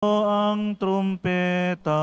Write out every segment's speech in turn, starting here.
ang trumpeta.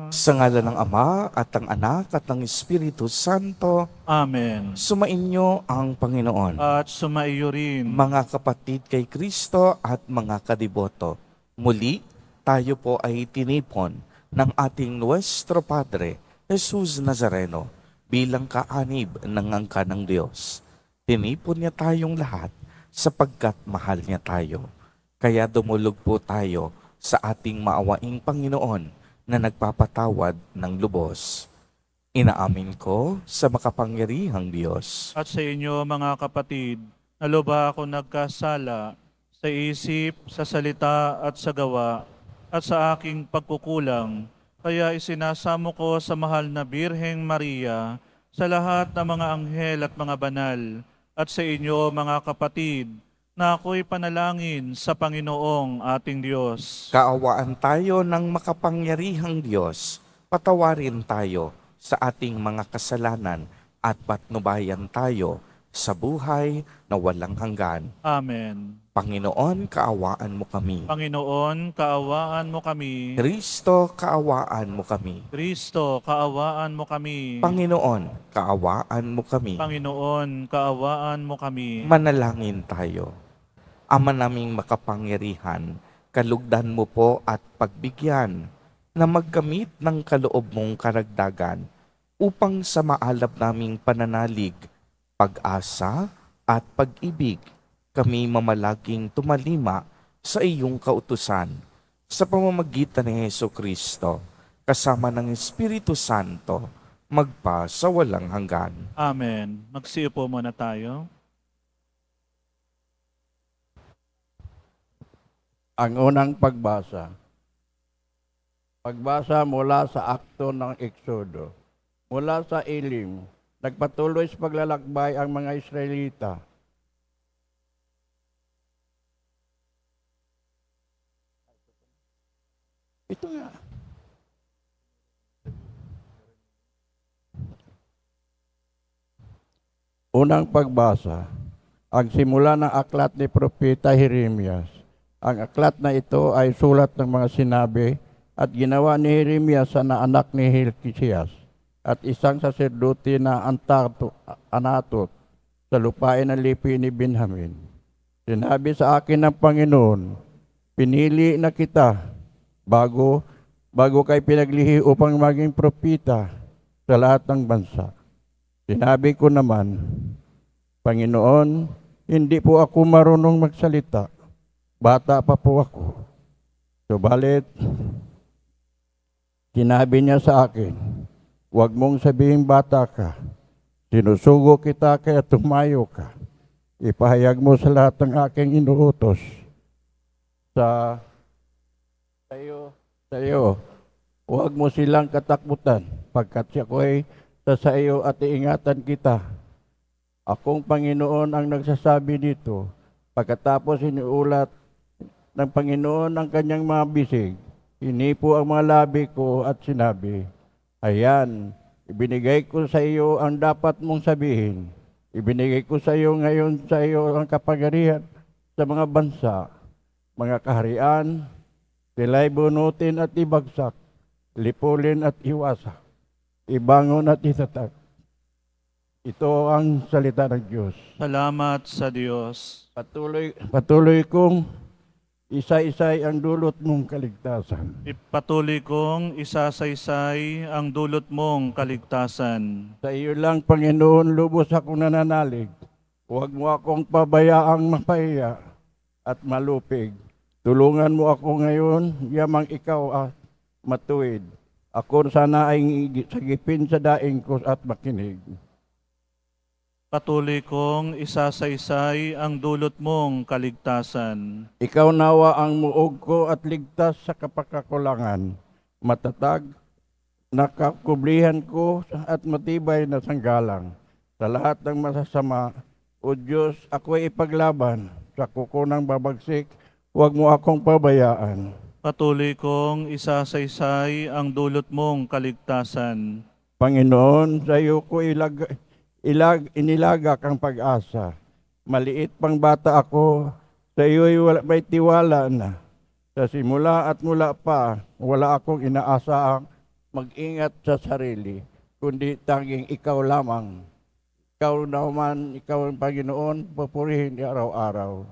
Sa ngalan ng Ama at ng Anak at ng Espiritu Santo, Amen. sumainyo ang Panginoon. At sumaiyo rin. Mga kapatid kay Kristo at mga kadiboto, muli tayo po ay tinipon ng ating Nuestro Padre, Jesus Nazareno, bilang kaanib ng angka ng Diyos. Tinipon niya tayong lahat sapagkat mahal niya tayo. Kaya dumulog po tayo sa ating maawaing Panginoon na nagpapatawad ng lubos. Inaamin ko sa makapangyarihang Diyos. At sa inyo mga kapatid, naluba ako nagkasala sa isip, sa salita at sa gawa, at sa aking pagkukulang. Kaya isinasamo ko sa mahal na Birheng Maria, sa lahat ng mga anghel at mga banal, at sa inyo mga kapatid, na ako'y panalangin sa Panginoong ating Diyos. Kaawaan tayo ng makapangyarihang Diyos. Patawarin tayo sa ating mga kasalanan at patnubayan tayo sa buhay na walang hanggan. Amen. Panginoon, kaawaan mo kami. Panginoon, kaawaan mo kami. Kristo, kaawaan mo kami. Kristo, kaawaan mo kami. Panginoon, kaawaan mo kami. Panginoon, kaawaan mo kami. Manalangin tayo. Ama naming makapangyarihan, kalugdan mo po at pagbigyan na magkamit ng kaloob mong karagdagan upang sa maalab naming pananalig, pag-asa at pag-ibig, kami mamalaging tumalima sa iyong kautusan sa pamamagitan ni Jesucristo, kasama ng Espiritu Santo, magpa sa walang hanggan. Amen. Magsiupo muna tayo. Ang unang pagbasa. Pagbasa mula sa akto ng Eksodo. Mula sa Elim, nagpatuloy sa paglalakbay ang mga Israelita. Ito nga. Unang pagbasa. Ang simula ng aklat ni Propeta Jeremias. Ang aklat na ito ay sulat ng mga sinabi at ginawa ni Jeremias na anak ni Hilkias at isang saserdote na Anatot sa lupain ng lipi ni Benjamin. Sinabi sa akin ng Panginoon, pinili na kita bago kay pinaglihi upang maging propeta sa lahat ng bansa. Sinabi ko naman, Panginoon, hindi po ako marunong magsalita. Bata pa po ako. Subalit, sinabi niya sa akin, huwag mong sabihin bata ka. Sinusugo kita kaya tumayo ka. Ipahayag mo sa lahat ng aking inuutos sa iyo. Huwag mo silang katakbutan pagkat siya ko ay sa iyo at iingatan kita. Akong Panginoon ang nagsasabi dito. Pagkatapos iniulat ng Panginoon ang kanyang mga bisig, hinipo ang mga labi ko at sinabi, ayan, ibinigay ko sa iyo ang dapat mong sabihin. Ibinigay ko sa iyo ngayon sa iyo ang kapangyarihan sa mga bansa, mga kaharian, sila'y bunutin at ibagsak, lipulin at iwasak, ibangon at itatag. Ito ang salita ng Diyos. Salamat sa Diyos. Patuloy kong isa-isay ang dulot mong kaligtasan. Ipatuloy kong isasaysay ang dulot mong kaligtasan. Sa iyo lang, Panginoon, lubos akong nananalig. Huwag mo akong pabayaang mapahiya at malupig. Tulungan mo ako ngayon, yamang ikaw matuwid. Ako sana ay sagipin sa daing ko at makinig. Patuloy kong isasaysay ang dulot mong kaligtasan. Ikaw nawa ang muog ko at ligtas sa kapakakulangan. Matatag, nakakublihan ko at matibay na sanggalang. Sa lahat ng masasama, O Diyos, ako'y ipaglaban. Sa kuko ng babagsik, huwag mo akong pabayaan. Patuloy kong isasaysay ang dulot mong kaligtasan. Panginoon, sa iyo ko inilagak ang pag-asa. Maliit pang bata ako, sa iyo'y may tiwala na. Sa simula at mula pa, wala akong inaasahang mag-ingat sa sarili, kundi tanging ikaw lamang. Ikaw naman, ikaw ang Panginoon, papurihin araw-araw.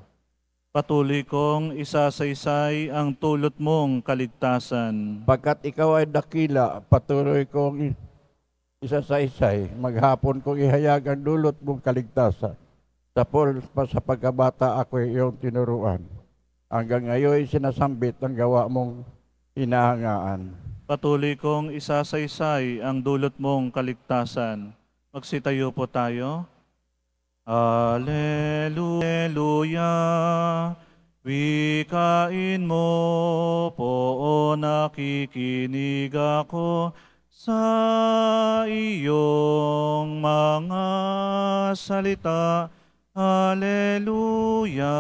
Patuloy kong isasaysay ang tulot mong kaligtasan. Pagkat ikaw ay dakila, patuloy kong isasaysay, maghapon kong ihayag ang dulot mong kaligtasan. Sa pagkabata ako iyong tinuruan. Hanggang ngayon sinasambit ang gawa mong hinahangaan. Patuloy kong isasaysay ang dulot mong kaligtasan. Magsitayo po tayo. Alleluia. Wikain mo po, nakikinig ako sa iyong mga salita. Alleluia.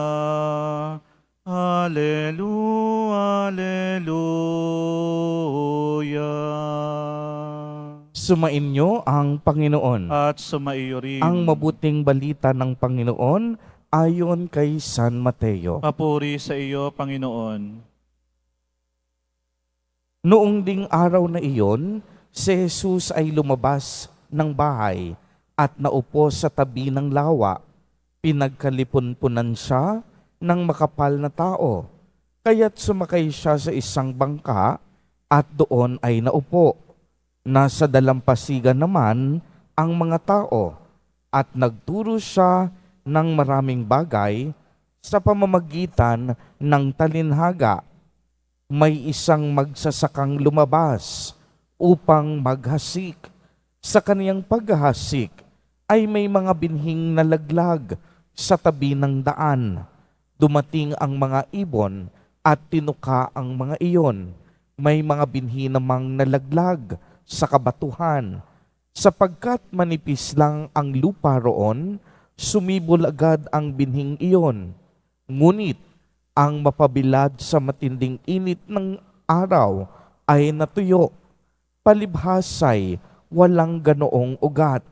Alleluia. Sumainyo ang Panginoon. At sumaiyo rin. Ang mabuting balita ng Panginoon ayon kay San Mateo. Papuri sa iyo, Panginoon. Noong ding araw na iyon, si Jesus ay lumabas ng bahay at naupo sa tabi ng lawa. Pinagkalipon-punan siya ng makapal na tao, kaya't sumakay siya sa isang bangka at doon ay naupo. Nasa dalampasigan naman ang mga tao at nagturo siya ng maraming bagay sa pamamagitan ng talinhaga. May isang magsasakang lumabas upang maghasik. Sa kaniyang paghahasik ay may mga binhing nalaglag sa tabi ng daan. Dumating ang mga ibon at tinuka ang mga iyon. May mga binhi namang nalaglag sa kabatuhan. Sapagkat manipis lang ang lupa roon, sumibol agad ang binhing iyon. Ngunit ang mapabilad sa matinding init ng araw ay natuyo. Palibhasay walang ganoong ugat.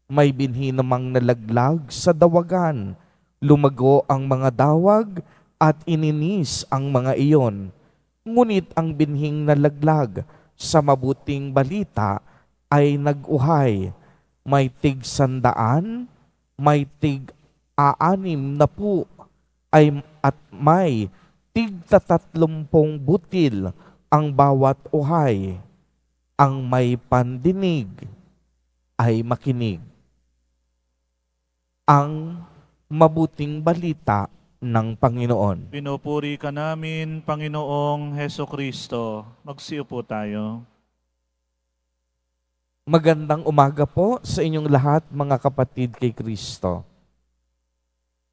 May binhi namang nalaglag sa dawagan. Lumago ang mga dawag at ininis ang mga iyon. Ngunit ang binhing nalaglag sa mabuting balita ay nag-uhay. May tig 100, may tig 60 at may tig 30 butil ang bawat uhay. Ang may pandinig ay makinig. Ang mabuting balita ng Panginoon. Pinupuri ka namin, Panginoong Heso Kristo. Magsiupo tayo. Magandang umaga po sa inyong lahat, mga kapatid kay Kristo.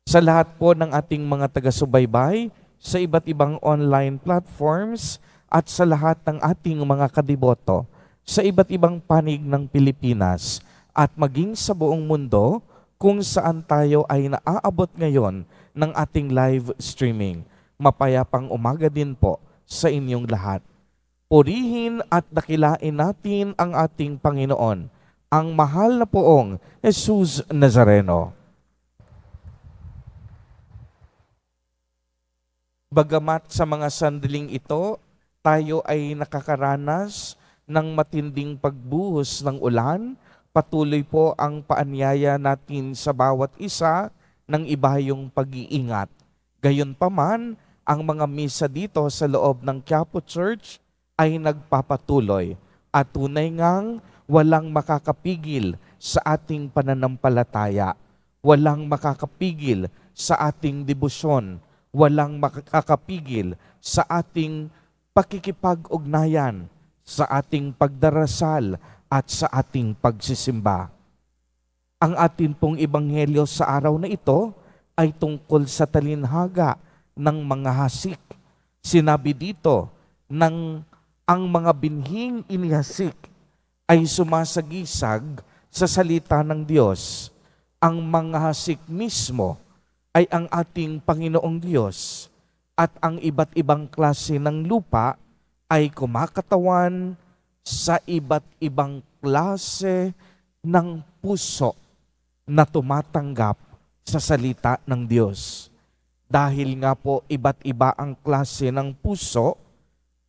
Sa lahat po ng ating mga taga-subaybay, sa iba't ibang online platforms, at sa lahat ng ating mga kadiboto, sa iba't ibang panig ng Pilipinas, at maging sa buong mundo, kung saan tayo ay naaabot ngayon ng ating live streaming. Mapayapang umaga din po sa inyong lahat. Purihin at dakilain natin ang ating Panginoon, ang mahal na poong Jesus Nazareno. Bagamat sa mga sandaling ito, tayo ay nakakaranas ng matinding pagbuhos ng ulan, patuloy po ang paanyaya natin sa bawat isa ng ibayong pag-iingat. Gayunpaman, ang mga misa dito sa loob ng Quiapo Church ay nagpapatuloy at tunay ngang walang makakapigil sa ating pananampalataya, walang makakapigil sa ating debosyon, walang makakapigil sa ating pakikipag-ugnayan, sa ating pagdarasal at sa ating pagsisimba. Ang atin pong ebanghelyo sa araw na ito ay tungkol sa talinhaga ng mga hasik. Sinabi dito ng ang mga binhing inihasik ay sumasagisag sa salita ng Diyos. Ang mga hasik mismo ay ang ating Panginoong Diyos at ang iba't ibang klase ng lupa ay kumakatawan sa iba't ibang klase ng puso na tumatanggap sa salita ng Diyos. Dahil nga po iba't iba ang klase ng puso,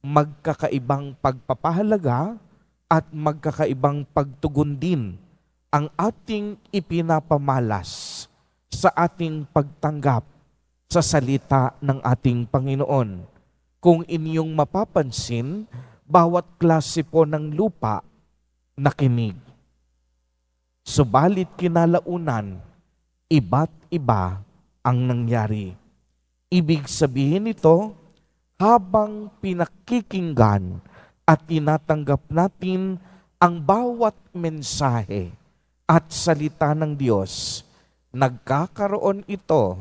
magkakaibang pagpapahalaga at magkakaibang pagtugon din ang ating ipinapamalas sa ating pagtanggap sa salita ng ating Panginoon. Kung inyong mapapansin, bawat klase po ng lupa nakinig. Subalit kinalaunan, iba't iba ang nangyari. Ibig sabihin nito, habang pinakikinggan at tinatanggap natin ang bawat mensahe at salita ng Diyos, nagkakaroon ito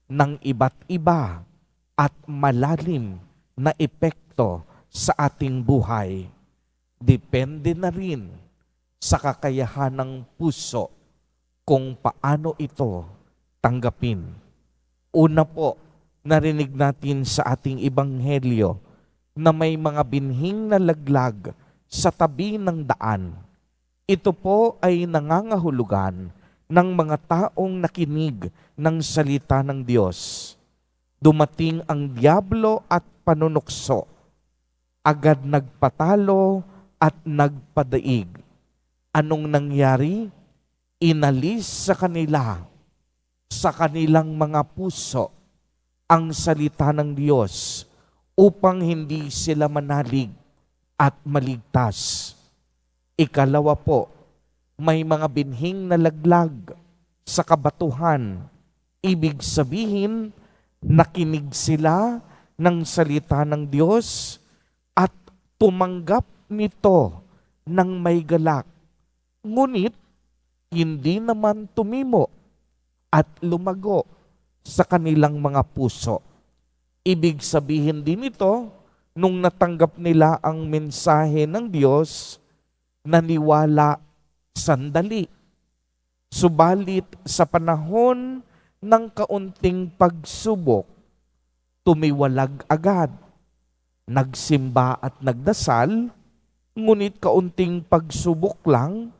ng iba't iba at malalim na epekto sa ating buhay. Depende na rin sa kakayahan ng puso kung paano ito tanggapin. Una po, narinig natin sa ating ebanghelyo na may mga binhing na laglag sa tabi ng daan. Ito po ay nangangahulugan ng mga taong nakinig ng salita ng Diyos. Dumating ang diablo at panunukso. Agad nagpatalo at nagpadaig. Anong nangyari? Inalis sa kanila, sa kanilang mga puso, ang salita ng Diyos upang hindi sila manalig at maligtas. Ikalawa po, may mga binhing na laglag sa kabatuhan. Ibig sabihin, nakinig sila ng salita ng Diyos at tumanggap nito ng may galak. Ngunit, hindi naman tumimo at lumago sa kanilang mga puso. Ibig sabihin din ito, nung natanggap nila ang mensahe ng Diyos, naniwala sandali. Subalit sa panahon ng kaunting pagsubok, tumiwalag agad. Nagsimba at nagdasal, ngunit kaunting pagsubok lang,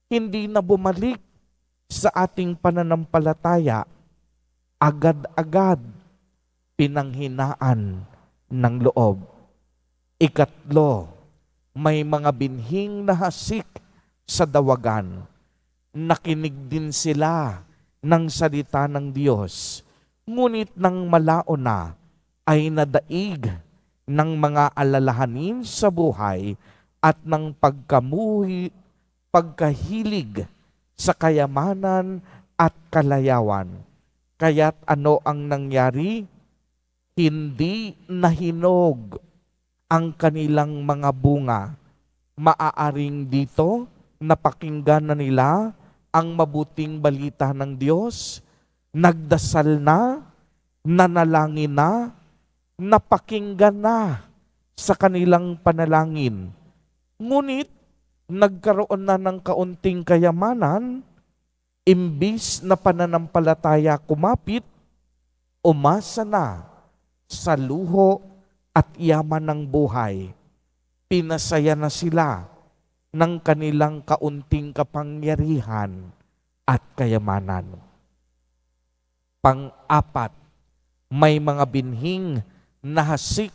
hindi na bumalik sa ating pananampalataya. Agad-agad pinanghinaan ng loob. Ikatlo, may mga binhing nahasik sa dawagan. Nakinig din sila ng salita ng Diyos, ngunit nang malao na ay nadaig ng mga alalahanin sa buhay at ng pagkahilig sa kayamanan at kalayawan. Kaya't ano ang nangyari? Hindi nahinog ang kanilang mga bunga. Maaaring dito napakinggan na nila ang mabuting balita ng Diyos, nagdasal na, nanalangin na, napakinggan na sa kanilang panalangin. Ngunit nagkaroon na ng kaunting kayamanan, imbis na pananampalataya kumapit, umasa na sa luho at yaman ng buhay. Pinasaya na sila ng kanilang kaunting kapangyarihan at kayamanan. Pang-apat, may mga binhing nahasik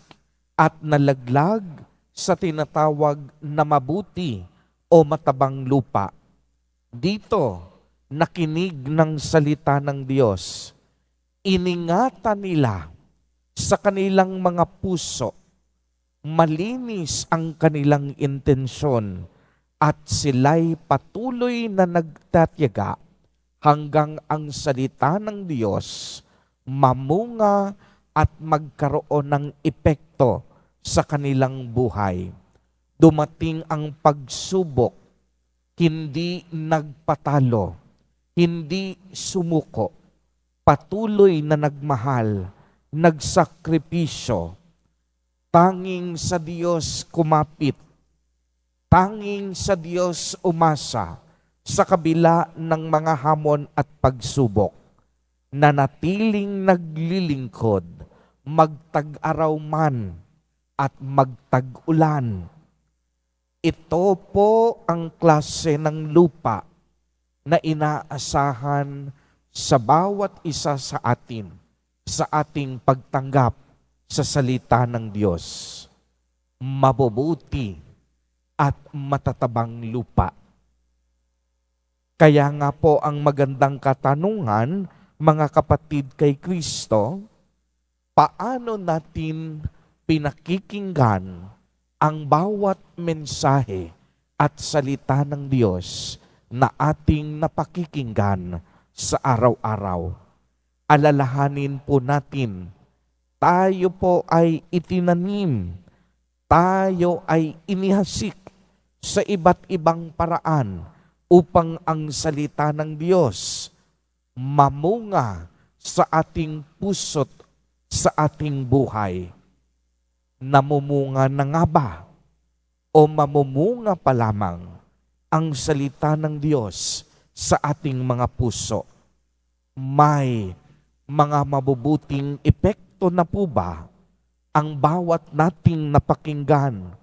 at nalaglag sa tinatawag na mabuti o matabang lupa. Dito, nakinig ng salita ng Diyos. Iningatan nila sa kanilang mga puso. Malinis ang kanilang intensyon at sila'y patuloy na nagtatyaga hanggang ang salita ng Diyos mamunga at magkaroon ng epekto sa kanilang buhay. Dumating ang pagsubok, hindi nagpatalo, hindi sumuko, patuloy na nagmahal, nagsakripisyo, tanging sa Diyos kumapit, tanging sa Diyos umasa sa kabila ng mga hamon at pagsubok, nanatiling naglilingkod, magtag-araw man at magtag-ulan. Ito po ang klase ng lupa na inaasahan sa bawat isa sa atin sa ating pagtanggap sa salita ng Diyos. Mabubuti at matatabang lupa. Kaya nga po ang magandang katanungan, mga kapatid kay Kristo, paano natin pinakikinggan ang bawat mensahe at salita ng Diyos na ating napakikinggan sa araw-araw? Alalahanin po natin, tayo po ay itinanim, tayo ay inihasik sa iba't ibang paraan upang ang salita ng Diyos mamunga sa ating puso't sa ating buhay. Namumunga na nga ba o mamumunga pa lamang ang salita ng Diyos sa ating mga puso? May mga mabubuting epekto na po ba ang bawat nating napakinggan?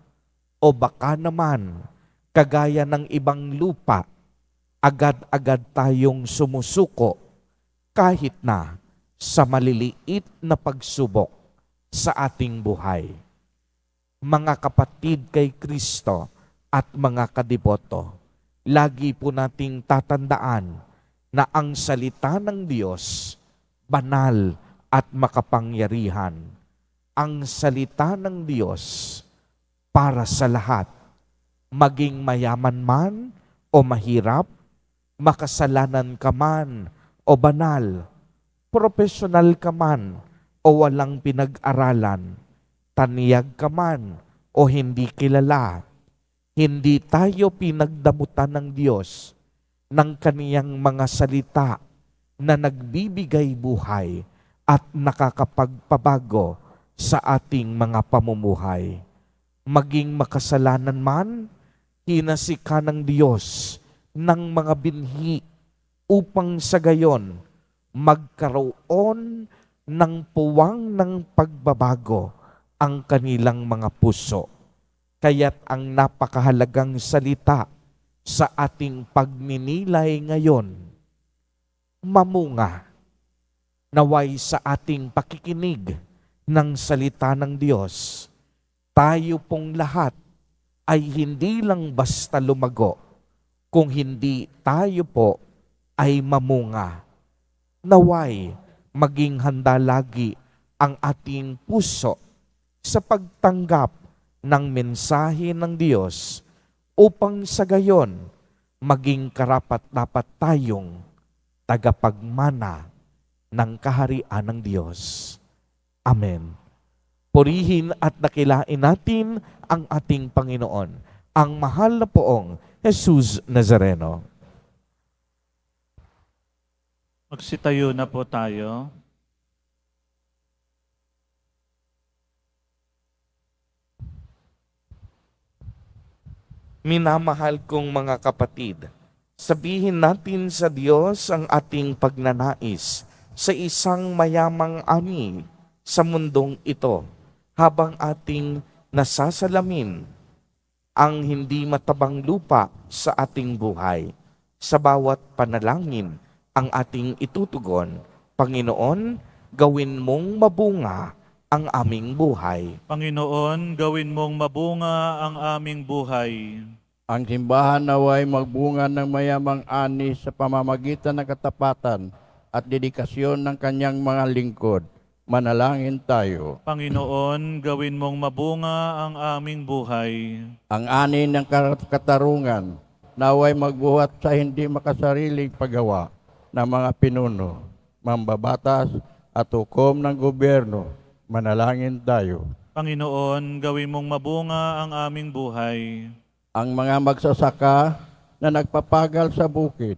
O baka naman, kagaya ng ibang lupa, agad-agad tayong sumusuko kahit na sa maliliit na pagsubok sa ating buhay. Mga kapatid kay Kristo at mga kadiboto, lagi po nating tatandaan na ang salita ng Diyos banal at makapangyarihan. Ang salita ng Diyos para sa lahat, maging mayaman man o mahirap, makasalanan ka man o banal, profesional ka man o walang pinag-aralan, taniyag ka man o hindi kilala, hindi tayo pinagdamutan ng Diyos ng kaniyang mga salita na nagbibigay buhay at nakakapagpabago sa ating mga pamumuhay. Maging makasalanan man, hinasika ng Diyos ng mga binhi upang sa gayon magkaroon ng puwang ng pagbabago ang kanilang mga puso. Kaya't ang napakahalagang salita sa ating pagninilay ngayon, mamunga. Naway sa ating pakikinig ng salita ng Diyos, tayo pong lahat ay hindi lang basta lumago, kung hindi tayo po ay mamunga. Naway, maging handa lagi ang ating puso sa pagtanggap ng mensahe ng Diyos upang sa gayon maging karapat-dapat tayong tagapagmana ng kaharian ng Diyos. Amen. Purihin at dakilain natin ang ating Panginoon, ang mahal na poong Jesus Nazareno. Magsitayo na po tayo. Minamahal kong mga kapatid, sabihin natin sa Diyos ang ating pagnanais sa isang mayamang ani sa mundong ito, habang ating nasasalamin ang hindi matabang lupa sa ating buhay. Sa bawat panalangin ang ating itutugon, Panginoon, gawin mong mabunga ang aming buhay. Panginoon, gawin mong mabunga ang aming buhay. Ang simbahan naway magbunga ng mayamang ani sa pamamagitan ng katapatan at dedikasyon ng kanyang mga lingkod. Manalangin tayo. Panginoon, gawin mong mabunga ang aming buhay. Ang ani ng katarungan naway magbuhat sa hindi makasariling paggawa ng mga pinuno, mambabatas at hukom ng gobyerno. Manalangin tayo. Panginoon, gawin mong mabunga ang aming buhay. Ang mga magsasaka na nagpapagal sa bukid,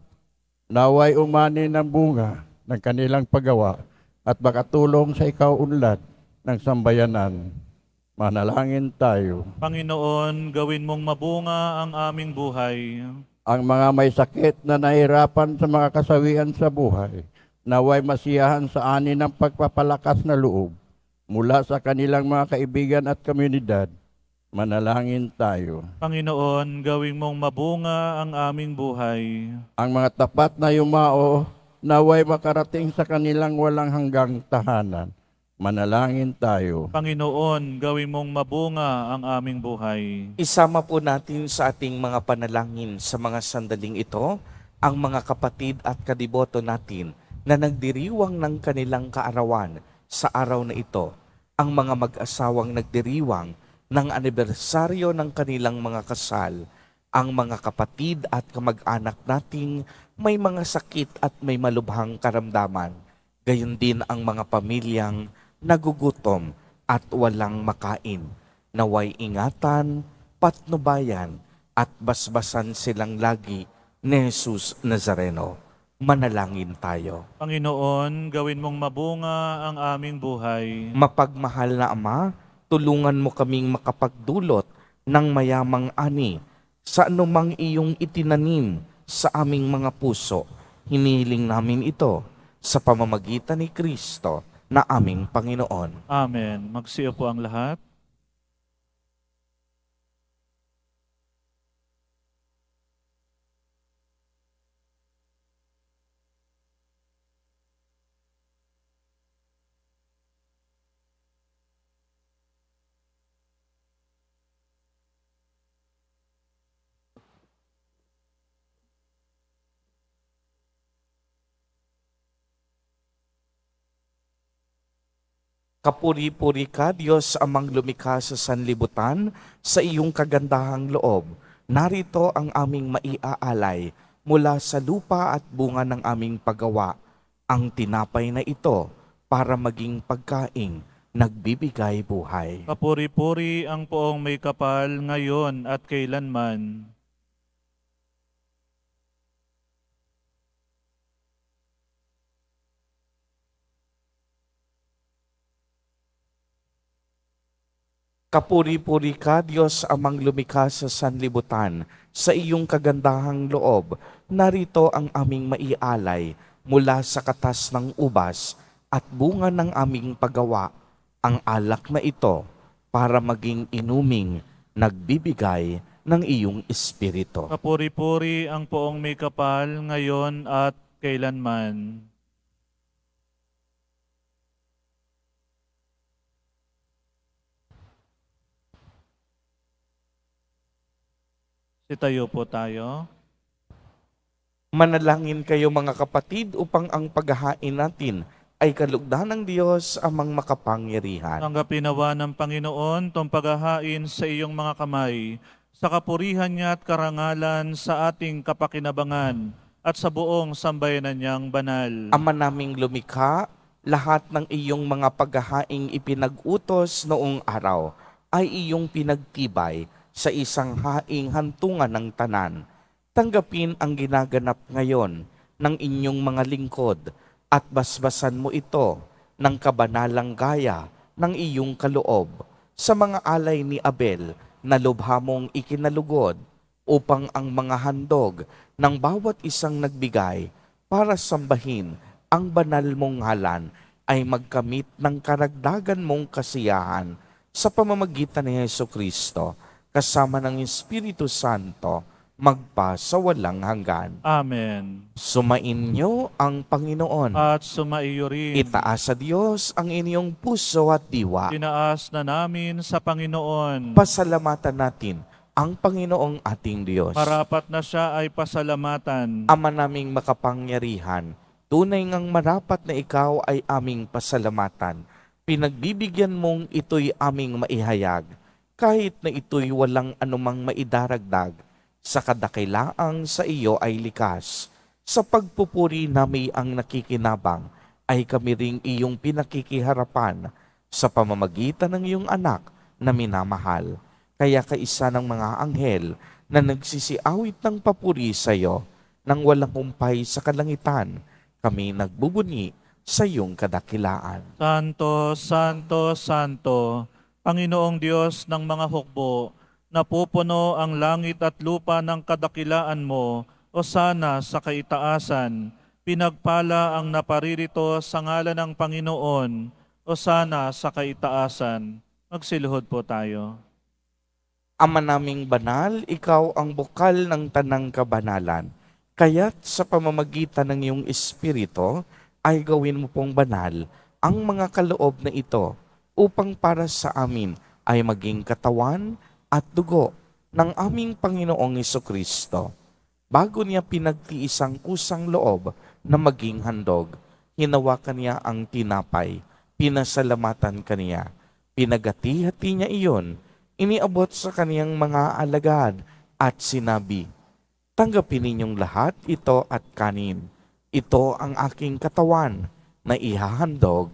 naway umani ng bunga ng kanilang paggawa at makatulong sa ikaunlad ng sambayanan. Manalangin tayo. Panginoon, gawin mong mabunga ang aming buhay. Ang mga may sakit na nahirapan sa mga kasawian sa buhay, naway masiyahan sa ani ng pagpapalakas na loob mula sa kanilang mga kaibigan at komunidad. Manalangin tayo. Panginoon, gawin mong mabunga ang aming buhay. Ang mga tapat na yumao naway makarating sa kanilang walang hanggang tahanan. Manalangin tayo. Panginoon, gawin mong mabunga ang aming buhay. Isama po natin sa ating mga panalangin sa mga sandaling ito ang mga kapatid at kadiboto natin na nagdiriwang ng kanilang kaarawan sa araw na ito. Ang mga mag-asawang nagdiriwang ng anibersaryo ng kanilang mga kasal. Ang mga kapatid at kamag-anak nating may mga sakit at may malubhang karamdaman. Gayon din ang mga pamilyang nagugutom at walang makain. Naway ingatan, patnubayan at basbasan silang lagi ni Jesus Nazareno. Manalangin tayo. Panginoon, gawin mong mabunga ang aming buhay. Mapagmahal na Ama, tulungan mo kaming makapagdulot ng mayamang ani sa anumang iyong itinanim sa aming mga puso. Hinihiling namin ito sa pamamagitan ni Kristo na aming Panginoon. Amen. Magsiyo po ang lahat. Kapuri-puri ka, Diyos amang lumikha sa sanlibutan, sa iyong kagandahang loob. Narito ang aming maiaalay mula sa lupa at bunga ng aming paggawa. Ang tinapay na ito para maging pagkaing nagbibigay buhay. Kapuri-puri ang poong may kapal ngayon at kailanman. Kapuri-puri ka, Diyos amang lumikha sa sanlibutan, sa iyong kagandahang loob. Narito ang aming maialay mula sa katas ng ubas at bunga ng aming paggawa. Ang alak na ito para maging inuming nagbibigay ng iyong espiritu. Kapuri-puri ang poong may kapal ngayon at kailanman. Sitayo po tayo. Manalangin kayo mga kapatid upang ang paghahain natin ay kalugdan ng Diyos amang makapangyarihan. Tanggapin nawa ng Panginoon tong paghahain sa iyong mga kamay, sa kapurihan niya at karangalan sa ating kapakinabangan at sa buong sambayanan niyang banal. Ama naming lumikha, lahat ng iyong mga paghahaing ipinag-utos noong araw ay iyong pinagtibay sa isang haing hantungan ng tanan. Tanggapin ang ginaganap ngayon ng inyong mga lingkod at basbasan mo ito ng kabanalang gaya ng iyong kaloob sa mga alay ni Abel na lubha mong ikinalugod upang ang mga handog ng bawat isang nagbigay para sambahin ang banal mong ngalan ay magkamit ng karagdagan mong kasiyahan sa pamamagitan ni Jesucristo kasama ng Espiritu Santo, magpa sa walang hanggan. Amen. Sumainyo ang Panginoon. At sumaiyo rin. Itaas sa Diyos ang inyong puso at diwa. Tinaas na namin sa Panginoon. Pasalamatan natin ang Panginoong ating Diyos. Marapat na siya ay pasalamatan. Ama naming makapangyarihan, tunay ngang marapat na ikaw ay aming pasalamatan. Pinagbibigyan mong ito'y aming maihayag, kahit na ito'y walang anumang maidaragdag, sa kadakilaang sa iyo ay likas. Sa pagpupuri nami ang nakikinabang, ay kami ring iyong pinakikiharapan sa pamamagitan ng iyong anak na minamahal. Kaya kaisa ng mga anghel na nagsisiawit ng papuri sa iyo, nang walang humpay sa kalangitan, kami nagbubuni sa iyong kadakilaan. Santo, Santo, Santo, Panginoong Diyos ng mga hukbo, napupuno ang langit at lupa ng kadakilaan mo, o sana sa kaitaasan. Pinagpala ang naparirito sa ngalan ng Panginoon, o sana sa kaitaasan. Magsiluhod po tayo. Ama naming banal, ikaw ang bukal ng tanang kabanalan. Kaya't sa pamamagitan ng iyong Espiritu ay gawin mo pong banal ang mga kaloob na ito upang para sa amin ay maging katawan at dugo ng aming Panginoong Kristo. Bago niya pinagtiis ang kusang loob na maging handog, hinawakan niya ang tinapay, pinasalamatan kaniya, pinagati-hati niya iyon, iniabot sa kaniyang mga alagad at sinabi, "Tanggapin ninyong lahat ito at kanin. Ito ang aking katawan na ihahandog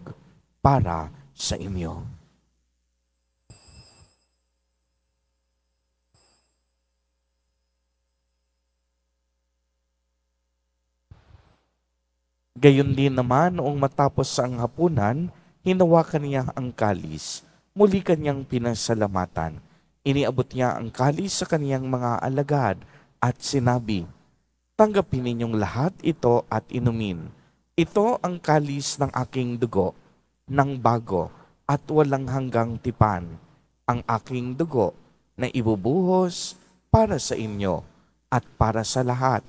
para sa inyo." Gayon din naman noong matapos ang hapunan, hinawakan niya ang kalis. Muli kanyang pinasalamatan. Iniabot niya ang kalis sa kaniyang mga alagad at sinabi, "Tanggapin ninyong lahat ito at inumin. Ito ang kalis ng aking dugo, ng bago at walang hanggang tipan. Ang aking dugo na ibubuhos para sa inyo at para sa lahat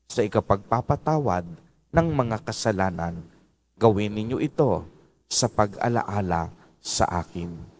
sa ikapagpapatawad ng mga kasalanan. Gawin ninyo ito sa pag-alaala sa akin."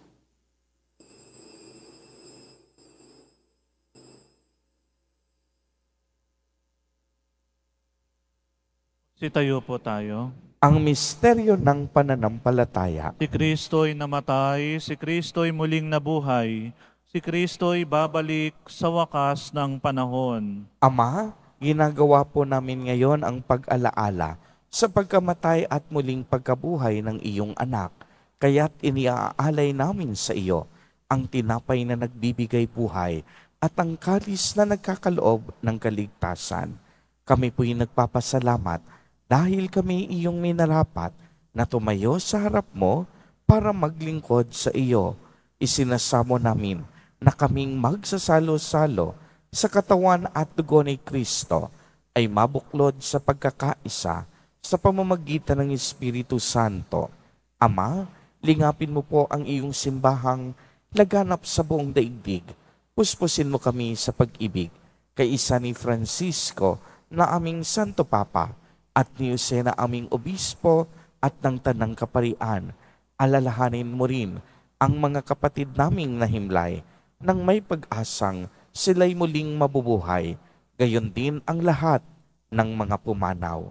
Sitayo po tayo. Ang misteryo ng pananampalataya. Si Kristo'y namatay, si Kristo'y muling nabuhay, si Kristo'y babalik sa wakas ng panahon. Ama, ginagawa po namin ngayon ang pag-alaala sa pagkamatay at muling pagkabuhay ng iyong anak. Kaya't iniaalay namin sa iyo ang tinapay na nagbibigay buhay at ang kalis na nagkakaloob ng kaligtasan. Kami po'y nagpapasalamat dahil kami iyong minarapat na tumayo sa harap mo para maglingkod sa iyo. Isinasamo namin na kaming magsasalo-salo sa katawan at dugo ni Kristo ay mabuklod sa pagkakaisa sa pamamagitan ng Espiritu Santo. Ama, lingapin mo po ang iyong simbahang laganap sa buong daigdig. Puspusin mo kami sa pag-ibig kay isa ni Francisco na aming Santo Papa at ni Jose na aming Obispo at ng Tanang Kaparian. Alalahanin mo rin ang mga kapatid naming nahimlay nang may pag-asang sila'y muling mabubuhay, gayon din ang lahat ng mga pumanaw.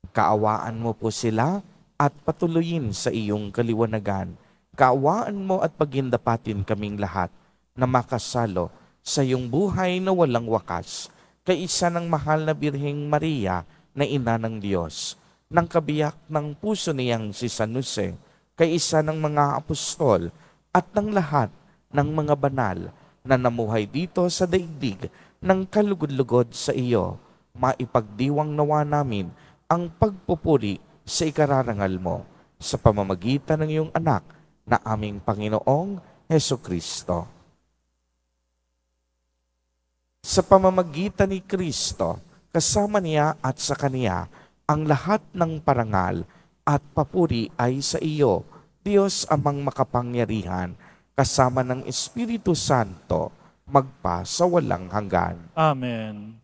Kaawaan mo po sila at patuloyin sa iyong kaliwanagan. Kaawaan mo at pagindapatin kaming lahat na makasalo sa iyong buhay na walang wakas, kay isa ng mahal na Birheng Maria na ina ng Diyos, ng kabiyak ng puso niyang si San Jose, kay isa ng mga apostol at ng lahat ng mga banal na namuhay dito sa daigdig ng kalugod-lugod sa iyo. Maipagdiwang nawa namin ang pagpupuri sa ikararangal mo sa pamamagitan ng iyong anak na aming Panginoong Hesukristo. Sa pamamagitan ni Kristo, kasama niya at sa Kaniya, ang lahat ng parangal at papuri ay sa iyo, Diyos amang makapangyarihan, kasama ng Espiritu Santo, magpa sa walang hanggan. Amen.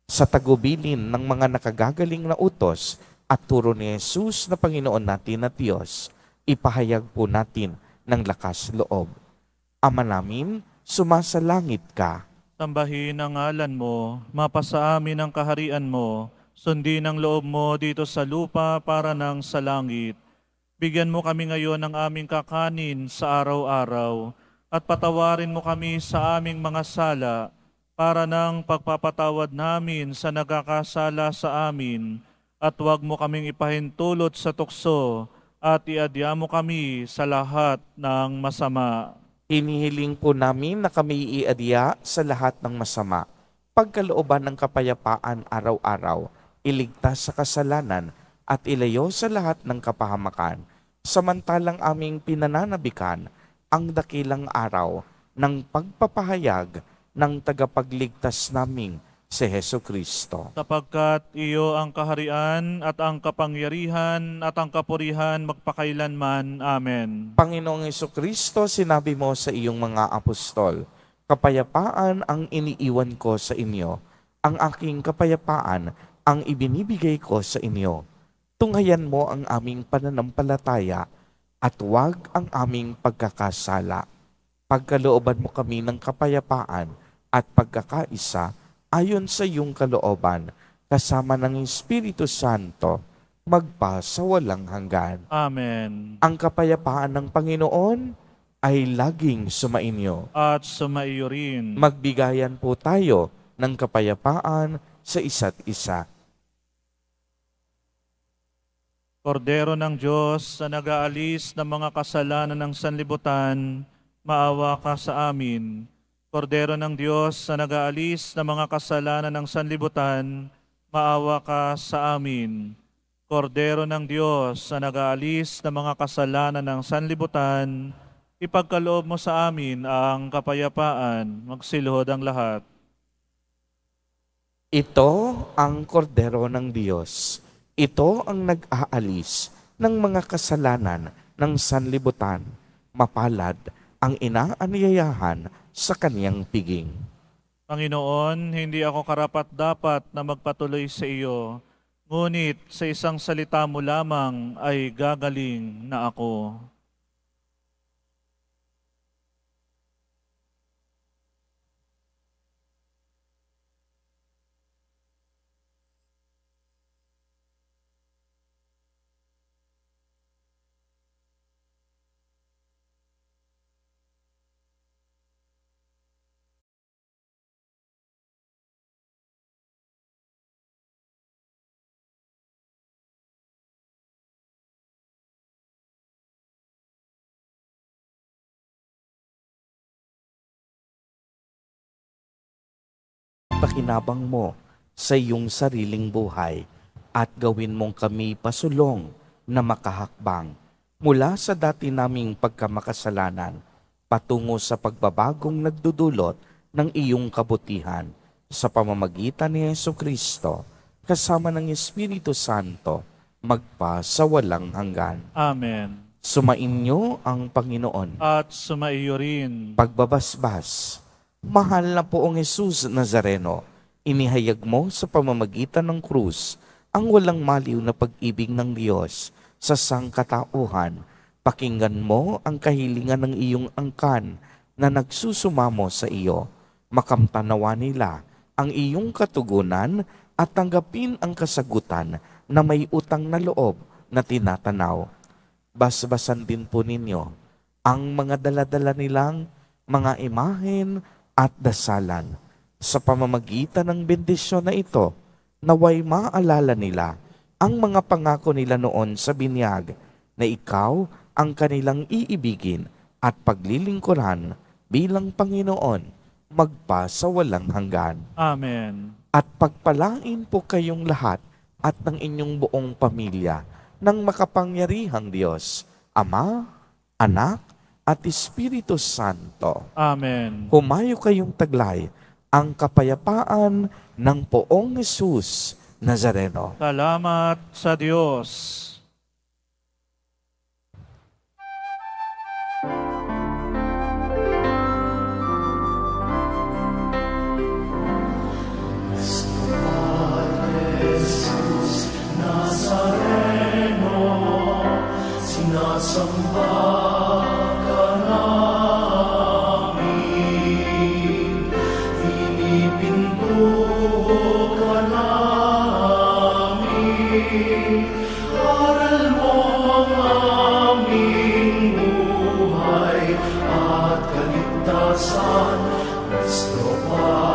Sa tagubilin ng mga nakagagaling na utos at turo ni Jesus na Panginoon natin at Diyos, ipahayag po natin ng lakas loob. Ama namin, sumasalangit ka. Sambahin ang ngalan mo, mapasa amin ang kaharian mo, sundin ang loob mo dito sa lupa para nang sa langit. Bigyan mo kami ngayon ng aming kakanin sa araw-araw, at patawarin mo kami sa aming mga sala, para nang pagpapatawad namin sa nagkakasala sa amin, at huwag mo kaming ipahintulot sa tukso, at iadya mo kami sa lahat ng masama. Hinihiling po namin na kami iadya sa lahat ng masama, pagkalooban ng kapayapaan araw-araw, iligtas sa kasalanan at ilayo sa lahat ng kapahamakan, samantalang aming pinananabikan ang dakilang araw ng pagpapahayag ng tagapagligtas naming si Hesukristo. Sapagkat iyo ang kaharian at ang kapangyarihan at ang kapurihan magpakailanman. Amen. Panginoong Hesukristo, sinabi mo sa iyong mga apostol, kapayapaan ang iniiwan ko sa inyo, ang aking kapayapaan ang ibinibigay ko sa inyo. Tunghayan mo ang aming pananampalataya at huwag ang aming pagkakasala. Pagkalooban mo kami ng kapayapaan at pagkakaisa ayon sa iyong kalooban, kasama ng Espiritu Santo, magpa sa walang hanggan. Amen. Ang kapayapaan ng Panginoon ay laging sumainyo. At sumaiyo rin. Magbigayan po tayo ng kapayapaan sa isa't isa. Kordero ng Diyos na nag-aalis ng mga kasalanan ng sanlibutan, maawa ka sa amin. Kordero ng Diyos na nag-aalis ng mga kasalanan ng sanlibutan, maawa ka sa amin. Kordero ng Diyos na nag-aalis ng mga kasalanan ng sanlibutan, ipagkaloob mo sa amin ang kapayapaan, magsilhod ang lahat. Ito ang kordero ng Diyos. Ito ang nag-aalis ng mga kasalanan ng sanlibutan. Mapalad ang inaanyayahan sa kaniyang piging. Panginoon, hindi ako karapat-dapat na magpatuloy sa iyo, ngunit sa isang salita mo lamang ay gagaling na ako. Pakinabang mo sa iyong sariling buhay at gawin mong kami pasulong na makahakbang mula sa dati naming pagkamakasalanan patungo sa pagbabagong nagdudulot ng iyong kabutihan sa pamamagitan ni Jesucristo kasama ng Espiritu Santo magpa sa walang hanggan. Amen. Sumainyo ang Panginoon. At sumaiyo rin. Pagbabasbas, mahal na poong Jesus Nazareno, inihayag mo sa pamamagitan ng krus ang walang maliw na pag-ibig ng Diyos sa sangkatauhan. Pakinggan mo ang kahilingan ng iyong angkan na nagsusumamo sa iyo. Makamtanawa nila ang iyong katugunan at tanggapin ang kasagutan na may utang na loob na tinatanaw. Basbasan din po ninyo ang mga daladala nilang mga imahen at dasalan. Sa pamamagitan ng bendisyon na ito, naway maalala nila ang mga pangako nila noon sa binyag na ikaw ang kanilang iibigin at paglilingkuran bilang Panginoon magpa sa walang hanggan. Amen. At pagpalain po kayong lahat at ng inyong buong pamilya ng makapangyarihang Diyos, Ama, Anak, at Espiritu Santo. Amen. Humayo kayong taglay ang kapayapaan ng poong Jesus Nazareno. Salamat sa Diyos. Nuestro Padre.